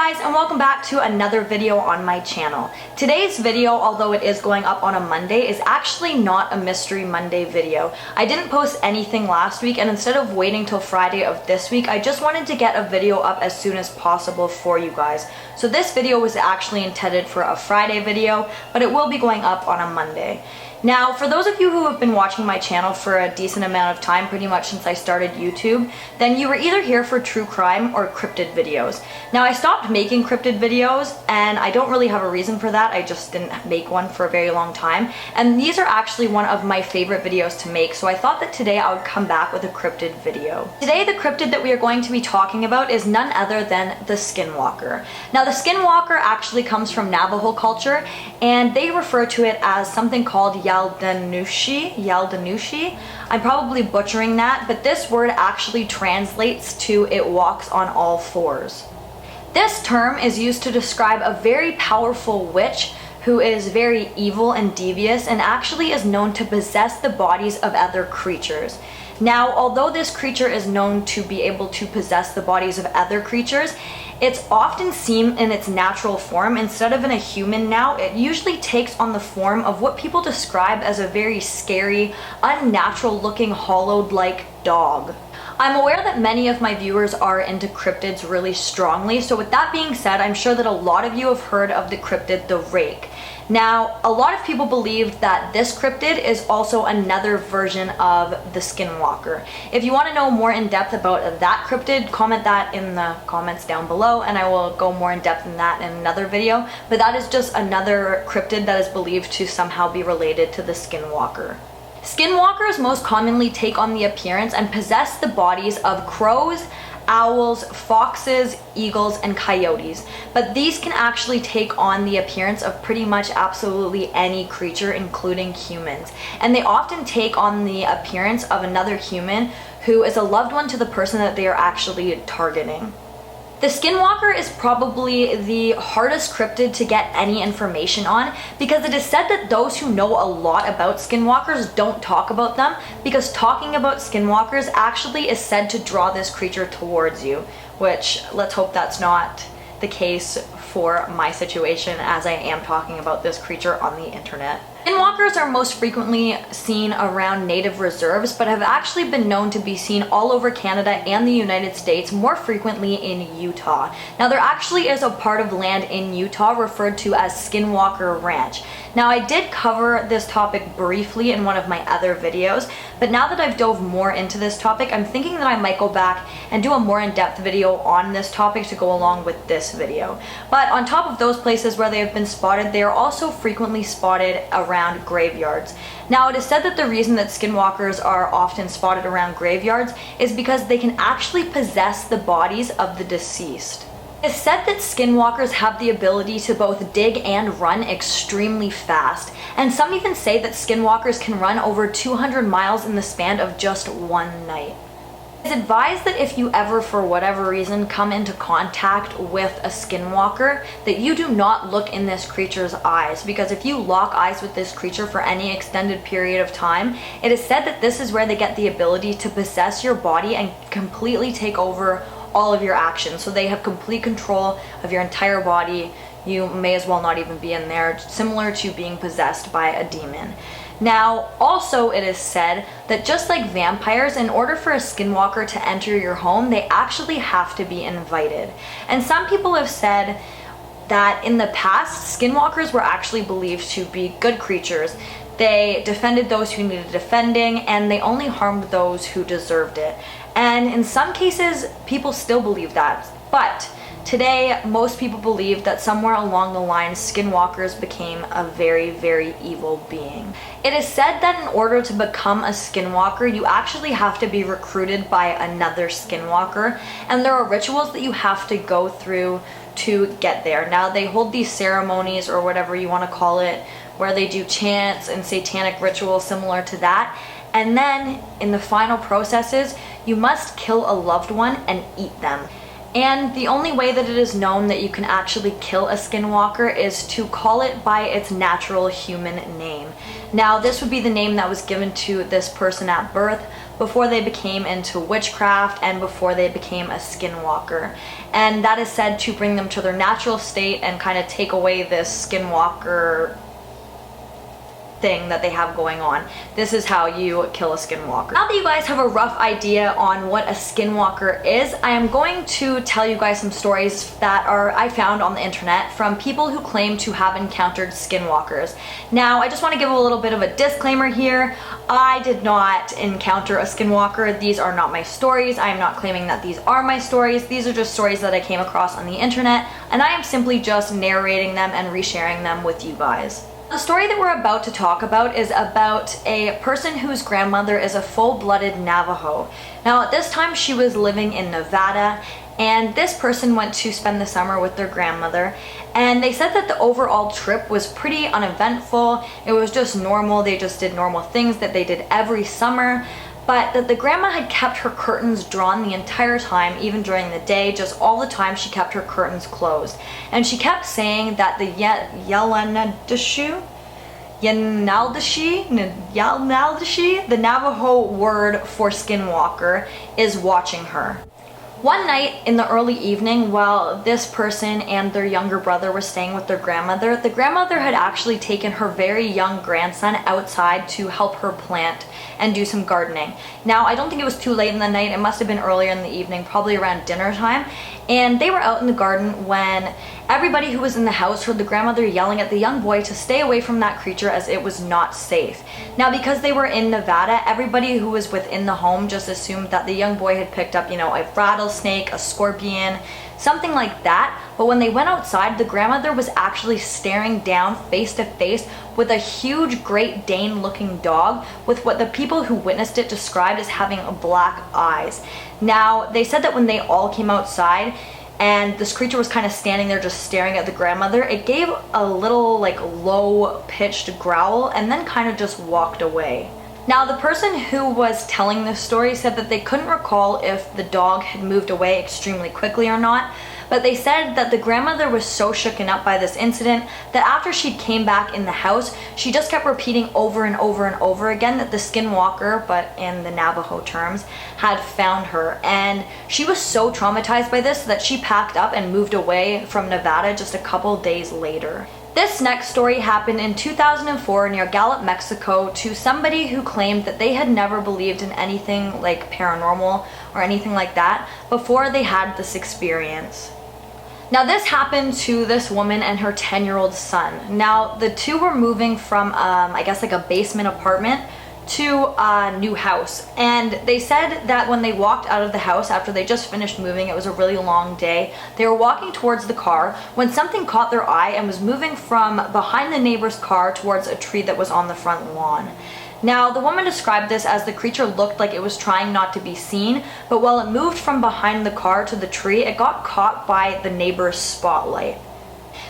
guys, and welcome back to another video on my channel. Today's video, although it is going up on a Monday, is actually not a Mystery Monday video. I didn't post anything last week, and instead of waiting till Friday of this week, I just wanted to get a video up as soon as possible for you guys. So this video was actually intended for a Friday video, but it will be going up on a Monday. Now, for those of you who have been watching my channel for a decent amount of time, pretty much since I started YouTube, then you were either here for true crime or cryptid videos. Now, I stopped making cryptid videos, and I don't really have a reason for that. I just didn't make one for a very long time. And these are actually one of my favorite videos to make, so I thought that today I would come back with a cryptid video. Today, the cryptid that we are going to be talking about is none other than the Skinwalker. Now, the Skinwalker actually comes from Navajo culture, and they refer to it as something called Yaldanushi. I'm probably butchering that, but this word actually translates to "it walks on all fours." This term is used to describe a very powerful witch who is very evil and devious and actually is known to possess the bodies of other creatures. Now, although this creature is known to be able to possess the bodies of other creatures, it's often seen in its natural form. Instead of in a human now, it usually takes on the form of what people describe as a very scary, unnatural looking hollowed-like dog. I'm aware that many of my viewers are into cryptids really strongly, so with that being said, I'm sure that a lot of you have heard of the Cryptid the Rake. Now, a lot of people believe that this cryptid is also another version of the Skinwalker. If you want to know more in depth about that cryptid, comment that in the comments down below, and I will go more in depth in that in another video. But that is just another cryptid that is believed to somehow be related to the Skinwalker. Skinwalkers most commonly take on the appearance and possess the bodies of crows, owls, foxes, eagles, and coyotes. But these can actually take on the appearance of pretty much absolutely any creature, including humans. And they often take on the appearance of another human who is a loved one to the person that they are actually targeting. The Skinwalker is probably the hardest cryptid to get any information on because it is said that those who know a lot about Skinwalkers don't talk about them, because talking about Skinwalkers actually is said to draw this creature towards you, which let's hope that's not the case for my situation, as I am talking about this creature on the internet. Skinwalkers are most frequently seen around native reserves, but have actually been known to be seen all over Canada and the United States, more frequently in Utah. Now, there actually is a part of land in Utah referred to as Skinwalker Ranch. Now, I did cover this topic briefly in one of my other videos, but now that I've dove more into this topic, I'm thinking that I might go back and do a more in-depth video on this topic to go along with this video. But on top of those places where they have been spotted, they are also frequently spotted around graveyards. Now, it is said that the reason that Skinwalkers are often spotted around graveyards is because they can actually possess the bodies of the deceased. It's said that Skinwalkers have the ability to both dig and run extremely fast, and some even say that Skinwalkers can run over 200 miles in the span of just one night. It's advised that if you ever, for whatever reason, come into contact with a Skinwalker, that you do not look in this creature's eyes, because if you lock eyes with this creature for any extended period of time, it is said that this is where they get the ability to possess your body and completely take over all of your actions. So they have complete control of your entire body. You may as well not even be in there, similar to being possessed by a demon. Now, also it is said that just like vampires, in order for a Skinwalker to enter your home, they actually have to be invited. And some people have said that in the past, Skinwalkers were actually believed to be good creatures. They defended those who needed defending, and they only harmed those who deserved it. And in some cases, people still believe that. But today, most people believe that somewhere along the line, Skinwalkers became a very, very evil being. It is said that in order to become a Skinwalker, you actually have to be recruited by another Skinwalker, and there are rituals that you have to go through to get there. Now, they hold these ceremonies, or whatever you want to call it, where they do chants and satanic rituals similar to that. And then, in the final processes, you must kill a loved one and eat them. And the only way that it is known that you can actually kill a Skinwalker is to call it by its natural human name. Now, this would be the name that was given to this person at birth, before they became into witchcraft and before they became a skinwalker. And that is said to bring them to their natural state and kind of take away this skinwalker thing that they have going on. This is how you kill a skinwalker. Now that you guys have a rough idea on what a skinwalker is, I am going to tell you guys some stories that I found on the internet from people who claim to have encountered skinwalkers. Now, I just want to give a little bit of a disclaimer here. I did not encounter a skinwalker. These are not my stories. I am not claiming that these are my stories. These are just stories that I came across on the internet, and I am simply just narrating them and resharing them with you guys. The story that we're about to talk about is about a person whose grandmother is a full-blooded Navajo. Now, at this time, she was living in Nevada, and this person went to spend the summer with their grandmother, and they said that the overall trip was pretty uneventful. It was just normal. They just did normal things that they did every summer, but that the grandma had kept her curtains drawn the entire time, even during the day, just all the time she kept her curtains closed. And she kept saying that the Yalnaldashi, the Navajo word for skinwalker, is watching her. One night in the early evening, while this person and their younger brother were staying with their grandmother, the grandmother had actually taken her very young grandson outside to help her plant and do some gardening. Now, I don't think it was too late in the night. It must have been earlier in the evening, probably around dinner time. And they were out in the garden when everybody who was in the house heard the grandmother yelling at the young boy to stay away from that creature as it was not safe. Now, because they were in Nevada, everybody who was within the home just assumed that the young boy had picked up, a rattlesnake, a scorpion, something like that. But when they went outside, the grandmother was actually staring down face to face with a huge Great Dane looking dog with what the people who witnessed it described as having black eyes. Now, they said that when they all came outside and this creature was kind of standing there just staring at the grandmother, it gave a little low pitched growl and then kind of just walked away. Now, the person who was telling this story said that they couldn't recall if the dog had moved away extremely quickly or not, but they said that the grandmother was so shooken up by this incident that after she came back in the house, she just kept repeating over and over and over again that the skinwalker, but in the Navajo terms, had found her. And she was so traumatized by this that she packed up and moved away from Nevada just a couple days later. This next story happened in 2004 near Gallup, Mexico, to somebody who claimed that they had never believed in anything like paranormal or anything like that before they had this experience. Now, this happened to this woman and her 10-year-old son. Now, the two were moving from, I guess, like a basement apartment to a new house, and they said that when they walked out of the house after they just finished moving, it was a really long day, they were walking towards the car when something caught their eye and was moving from behind the neighbor's car towards a tree that was on the front lawn. Now, the woman described this as the creature looked like it was trying not to be seen, but while it moved from behind the car to the tree, it got caught by the neighbor's spotlight.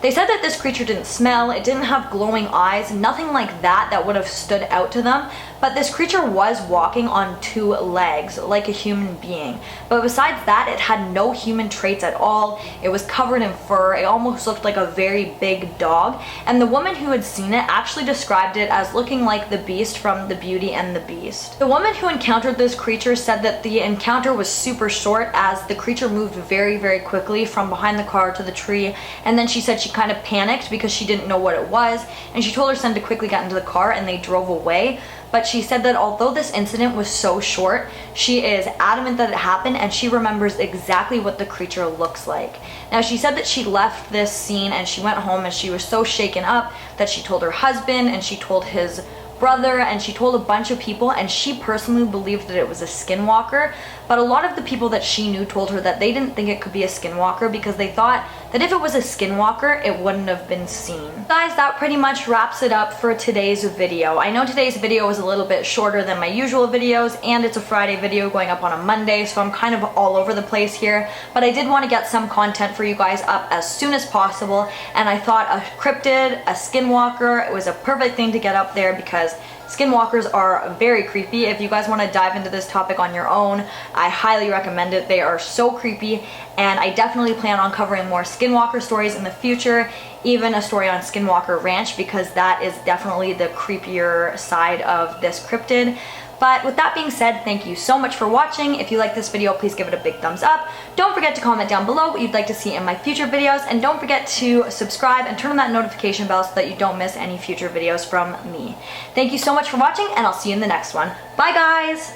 They said that this creature didn't smell, it didn't have glowing eyes, nothing like that would have stood out to them, but this creature was walking on two legs, like a human being. But besides that, it had no human traits at all. It was covered in fur, it almost looked like a very big dog, and the woman who had seen it actually described it as looking like the Beast from The Beauty and the Beast. The woman who encountered this creature said that the encounter was super short as the creature moved very, very quickly from behind the car to the tree, and then she said she kind of panicked because she didn't know what it was, and she told her son to quickly get into the car and they drove away. But she said that although this incident was so short, she is adamant that it happened and she remembers exactly what the creature looks like. Now, she said that she left this scene and she went home and she was so shaken up that she told her husband and she told his brother and she told a bunch of people, and she personally believed that it was a skinwalker, but a lot of the people that she knew told her that they didn't think it could be a skinwalker because they thought that if it was a skinwalker, it wouldn't have been seen. Guys, that pretty much wraps it up for today's video. I know today's video was a little bit shorter than my usual videos, and it's a Friday video going up on a Monday, so I'm kind of all over the place here, but I did want to get some content for you guys up as soon as possible, and I thought a cryptid, a skinwalker, it was a perfect thing to get up there because skinwalkers are very creepy. If you guys want to dive into this topic on your own, I highly recommend it. They are so creepy, and I definitely plan on covering more skinwalker stories in the future, even a story on Skinwalker Ranch, because that is definitely the creepier side of this cryptid. But with that being said, thank you so much for watching. If you like this video, please give it a big thumbs up. Don't forget to comment down below what you'd like to see in my future videos, and don't forget to subscribe and turn on that notification bell so that you don't miss any future videos from me. Thank you so much for watching, and I'll see you in the next one. Bye guys!